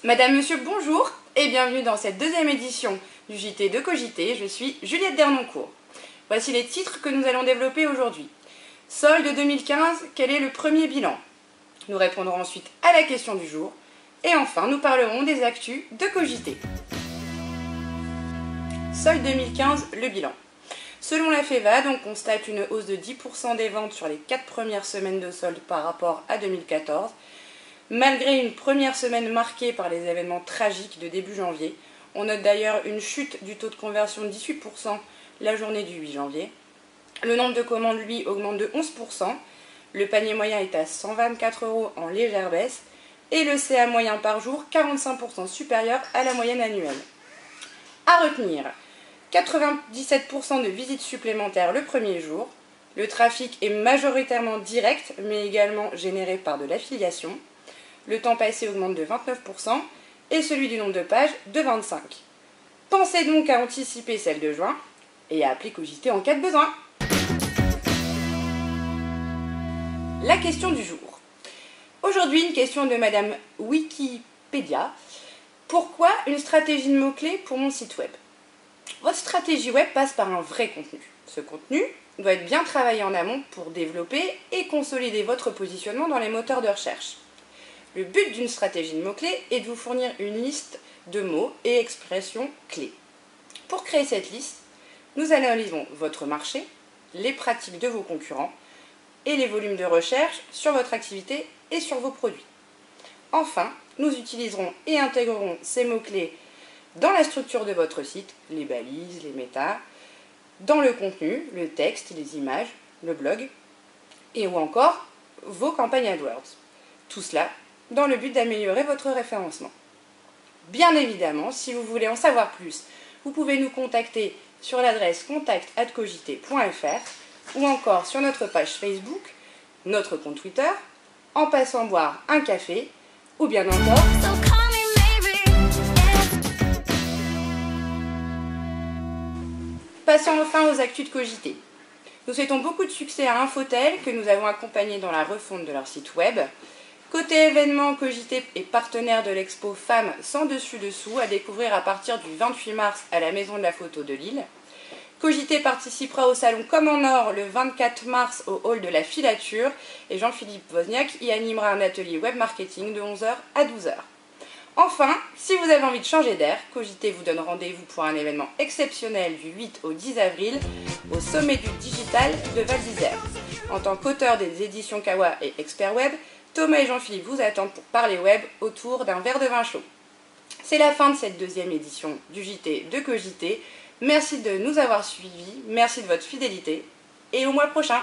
Madame, Monsieur, bonjour et bienvenue dans cette deuxième édition du JT de Cogiter. Je suis Juliette Dernoncourt. Voici les titres que nous allons développer aujourd'hui. Solde 2015, quel est le premier bilan? Nous répondrons ensuite à la question du jour. Et enfin, nous parlerons des actus de Cogiter. Solde 2015, le bilan. Selon la FEVAD, on constate une hausse de 10% des ventes sur les 4 premières semaines de solde par rapport à 2014. Malgré une première semaine marquée par les événements tragiques de début janvier, on note d'ailleurs une chute du taux de conversion de 18% la journée du 8 janvier. Le nombre de commandes, lui, augmente de 11%. Le panier moyen est à 124 € en légère baisse. Et le CA moyen par jour, 45% supérieur à la moyenne annuelle. À retenir, 97% de visites supplémentaires le premier jour. Le trafic est majoritairement direct, mais également généré par de l'affiliation. Le temps passé augmente de 29% et celui du nombre de pages de 25%. Pensez donc à anticiper celle de juin et à appeler Cogiter en cas de besoin. La question du jour. Aujourd'hui, une question de Madame Wikipédia. Pourquoi une stratégie de mots-clés pour mon site web? Votre stratégie web passe par un vrai contenu. Ce contenu doit être bien travaillé en amont pour développer et consolider votre positionnement dans les moteurs de recherche. Le but d'une stratégie de mots-clés est de vous fournir une liste de mots et expressions clés. Pour créer cette liste, nous analysons votre marché, les pratiques de vos concurrents et les volumes de recherche sur votre activité et sur vos produits. Enfin, nous utiliserons et intégrerons ces mots-clés dans la structure de votre site, les balises, les méta, dans le contenu, le texte, les images, le blog et ou encore vos campagnes AdWords. Tout cela dans le but d'améliorer votre référencement. Bien évidemment, si vous voulez en savoir plus, vous pouvez nous contacter sur l'adresse contact@cogiter.fr ou encore sur notre page Facebook, notre compte Twitter, en passant boire un café ou bien encore passons enfin aux actus de Cogiter. Nous souhaitons beaucoup de succès à Infotel que nous avons accompagné dans la refonte de leur site web. Côté événement, Cogiter est partenaire de l'expo Femmes sans dessus-dessous à découvrir à partir du 28 mars à la Maison de la Photo de Lille. Cogiter participera au salon Comme en Or le 24 mars au hall de la Filature et Jean-Philippe Wozniak y animera un atelier web marketing de 11h à 12h. Enfin, si vous avez envie de changer d'air, Cogiter vous donne rendez-vous pour un événement exceptionnel du 8 au 10 avril au sommet du digital de Val d'Isère. En tant qu'auteur des éditions Kawa et Expert Web, Thomas et Jean-Philippe vous attendent pour parler web autour d'un verre de vin chaud. C'est la fin de cette deuxième édition du JT de Cogiter. Merci de nous avoir suivis, merci de votre fidélité et au mois prochain.